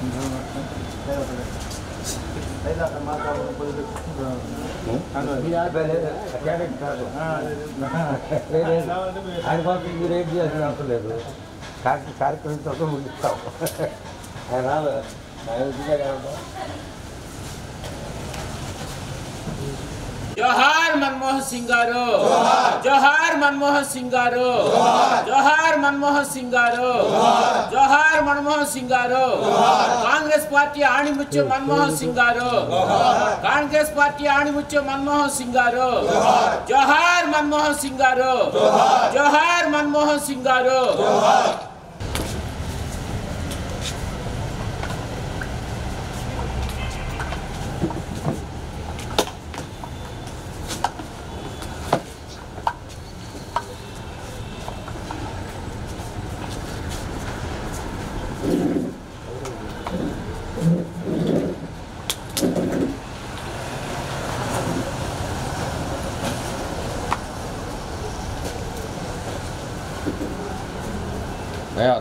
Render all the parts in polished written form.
మీరు ఏం చేయాల్సిన అవసరం లేదు. కార్యక్రమంతో ముగిస్తాం. ఆయన जोहार मनमोहन सिंह गारू, जोहार मनमोहन सिंह गारू, जोहार मनमोहन सिंह गारू, जोहार मनमोहन सिंह गारू, कांग्रेस पार्टी आणिमुच्चु मनमोहन सिंह गारू, कांग्रेस पार्टी आणिमुच्चु मनमोहन सिंह गारू, जोहार मनमोहन सिंह गारू, जोहार मनमोहन सिंह गारू.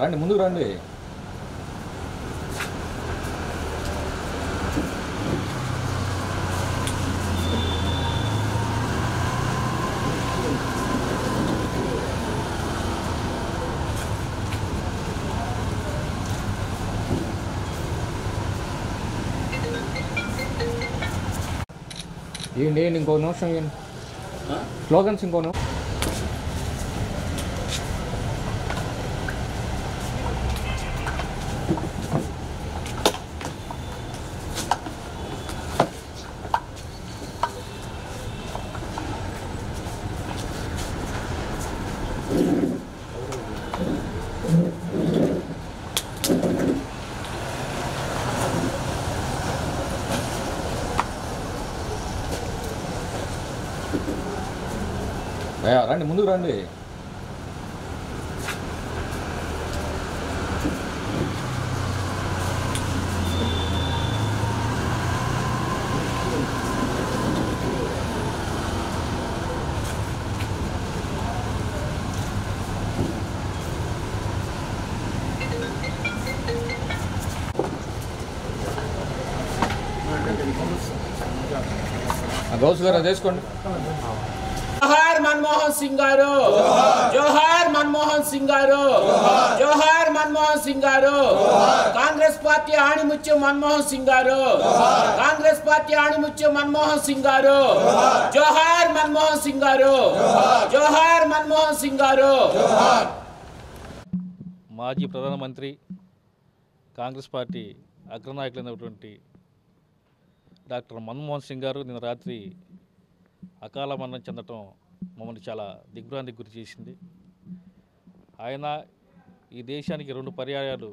రండి, ముందుకు రండి. ఏంటి ఇంకో నిమిషం, ఏంటి స్లోగన్స్ ఇంకో నిమిషం. రండి, ముందుకు రండి. గౌస్ గారు తీసుకోండి. जोहार मनमोहन सिंह गारू, जोहार मनमोहन सिंह गारू, जोहार मनमोहन सिंह गारू, कांग्रेस पार्टी आणिमुच्चु मनमोहन सिंह गारू, कांग्रेस पार्टी आणिमुच्चु मनमोहन सिंह गारू, जोहार मनमोहन सिंह गारू, जोहार मनमोहन सिंह गारू. మాజీ ప్రధానమంత్రి కాంగ్రెస్ పార్టీ అగ్రనాయకులైనటువంటి డాక్టర్ మన్మోహన్ సింగ్ గారు నిన్న రాత్రి అకాల మరణం చెందటం మమ్మల్ని చాలా దిగ్భ్రాంతికి గురి చేసింది. ఆయన ఈ దేశానికి 2 పర్యాయాలు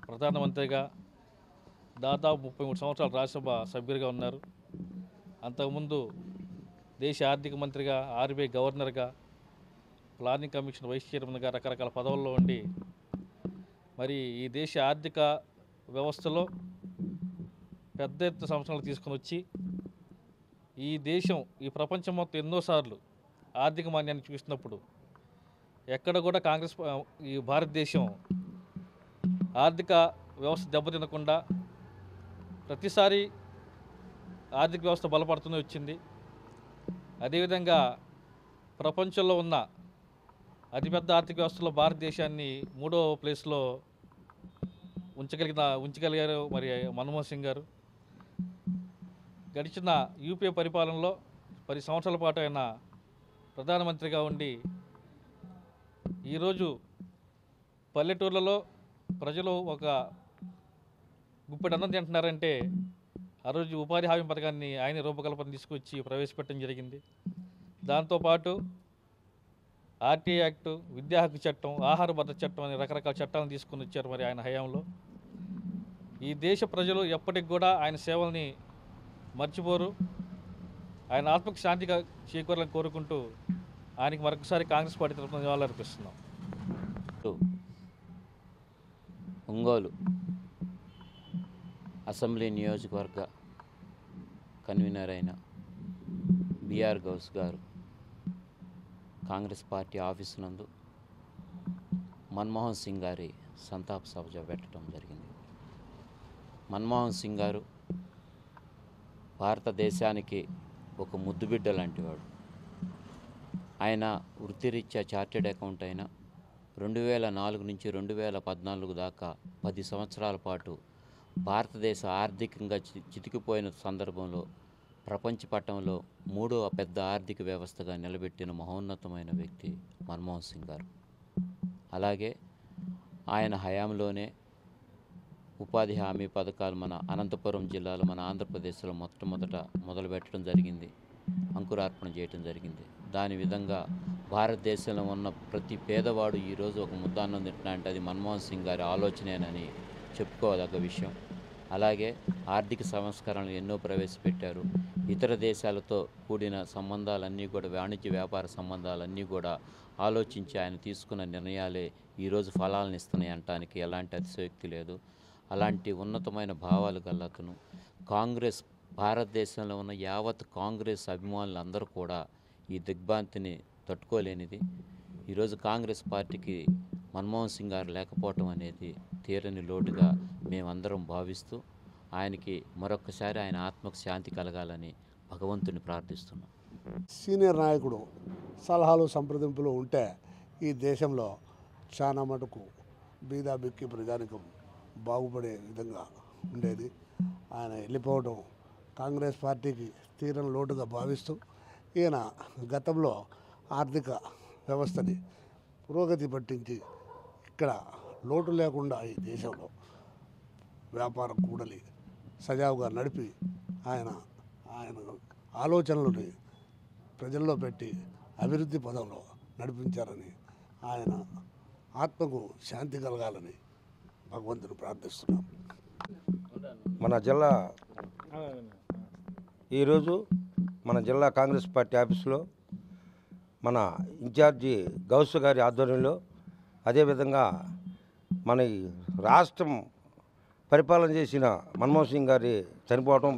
ప్రధానమంత్రిగా, దాదాపు 33 సంవత్సరాలు రాజ్యసభ సభ్యుడిగా ఉన్నారు. అంతకుముందు దేశ ఆర్థిక మంత్రిగా, ఆర్బీఐ గవర్నర్గా, ప్లానింగ్ కమిషన్ వైస్ చైర్మన్గా రకరకాల పదవుల్లో ఉండి మరి ఈ దేశ ఆర్థిక వ్యవస్థలో పెద్ద ఎత్తున సంవత్సరాలు తీసుకుని వచ్చి ఈ దేశం, ఈ ప్రపంచం మొత్తం ఎన్నోసార్లు ఆర్థిక మాన్యాన్ని చూసినప్పుడు ఎక్కడ కూడా ఈ భారతదేశం ఆర్థిక వ్యవస్థ దెబ్బతినకుండా ప్రతిసారి ఆర్థిక వ్యవస్థ బలపడుతూనే వచ్చింది. అదేవిధంగా ప్రపంచంలో ఉన్న అతిపెద్ద ఆర్థిక వ్యవస్థలో భారతదేశాన్ని 3వ ప్లేస్లో ఉంచగలిగారు మరి మన్మోహన్ సింగ్ గారు. గడిచిన యూపీఏ పరిపాలనలో 10 సంవత్సరాల పాటు ఆయన ప్రధానమంత్రిగా ఉండి ఈరోజు పల్లెటూర్లలో ప్రజలు ఒక గుప్పెడు అన్నం తింటున్నారంటే ఆ రోజు ఉపాధి హామీ పథకాన్ని ఆయన రూపకల్పన తీసుకొచ్చి ప్రవేశపెట్టడం జరిగింది. దాంతోపాటు ఆర్టీఐ యాక్టు, విద్యా హక్కు చట్టం, ఆహార భద్రత చట్టం అనే రకరకాల చట్టాలను తీసుకుని వచ్చారు మరి ఆయన హయాంలో. ఈ దేశ ప్రజలు ఎప్పటికి కూడా ఆయన సేవల్ని మర్చిపోరు. ఆయన ఆత్మకు శాంతిగా చేకూరాలని కోరుకుంటూ ఆయనకి మరొకసారి కాంగ్రెస్ పార్టీ తరఫున నివాళులర్పిస్తున్నాం. ఒంగోలు అసెంబ్లీ నియోజకవర్గ కన్వీనర్ అయిన బిఆర్ గౌస్ గారు కాంగ్రెస్ పార్టీ ఆఫీసు నందు మన్మోహన్ సింగ్ గారి సంతాప సభ పెట్టడం జరిగింది. మన్మోహన్ సింగ్ గారు భారతదేశానికి ఒక ముద్దుబిడ్డ లాంటివాడు. ఆయన వృత్తిరీత్యా చార్టెడ్ అకౌంట్ అయిన 2004 నుంచి 2014 దాకా 10 సంవత్సరాల పాటు భారతదేశ ఆర్థికంగా చితికిపోయిన సందర్భంలో ప్రపంచ పటంలో 3వ పెద్ద ఆర్థిక వ్యవస్థగా నిలబెట్టిన మహోన్నతమైన వ్యక్తి మన్మోహన్ సింగ్ గారు. అలాగే ఆయన హయాంలోనే ఉపాధి హామీ పథకాలు మన అనంతపురం జిల్లాలో మన ఆంధ్రప్రదేశ్లో మొట్టమొదట మొదలుపెట్టడం జరిగింది, అంకురార్పణ చేయడం జరిగింది. దాని విధంగా భారతదేశంలో ఉన్న ప్రతి పేదవాడు ఈరోజు ఒక ముద్దాన్నం తింటున్నాడంటే అది మన్మోహన్ సింగ్ గారి ఆలోచనేనని చెప్పుకోదగ్గ విషయం. అలాగే ఆర్థిక సంస్కరణలు ఎన్నో ప్రవేశపెట్టారు. ఇతర దేశాలతో కూడిన సంబంధాలన్నీ కూడా, వాణిజ్య వ్యాపార సంబంధాలన్నీ కూడా ఆలోచించి ఆయన తీసుకున్న నిర్ణయాలే ఈరోజు ఫలాలను ఇస్తున్నాయి అనటానికి ఎలాంటి అతిశయోక్తి లేదు. అలాంటి ఉన్నతమైన భావాలు గల అతను కాంగ్రెస్, భారతదేశంలో ఉన్న యావత్ కాంగ్రెస్ అభిమానులు అందరూ కూడా ఈ దిగ్భ్రాంతిని తట్టుకోలేనిది. ఈరోజు కాంగ్రెస్ పార్టీకి మన్మోహన్ సింగ్ గారు లేకపోవటం అనేది తీరని లోటుగా మేమందరం భావిస్తూ ఆయనకి మరొక్కసారి ఆయన ఆత్మకు శాంతి కలగాలని భగవంతుని ప్రార్థిస్తున్నాం. సీనియర్ నాయకుడు సలహాలు సంప్రదింపులు ఉంటే ఈ దేశంలో చాలా మటుకు బీదా బిక్కి ప్రజానికం బాగుపడే విధంగా ఉండేది. ఆయన వెళ్ళిపోవడం కాంగ్రెస్ పార్టీకి తీరని లోటుగా భావిస్తూ ఈయన గతంలో ఆర్థిక వ్యవస్థని పురోగతి పట్టించి ఇక్కడ లోటు లేకుండా ఈ దేశంలో వ్యాపారం కూడలి సజావుగా నడిపి ఆయన ఆలోచనలని ప్రజల్లో పెట్టి అభివృద్ధి పదంలో నడిపించారని, ఆయన ఆత్మకు శాంతి కలగాలని భగవంతుని ప్రార్థిస్తున్నాం. మన జిల్లా ఈరోజు మన జిల్లా కాంగ్రెస్ పార్టీ ఆఫీసులో మన ఇన్ఛార్జి గౌస్ గారి ఆధ్వర్యంలో, అదేవిధంగా మన ఈ రాష్ట్రం పరిపాలన చేసిన మన్మోహన్ సింగ్ గారి చనిపోవటం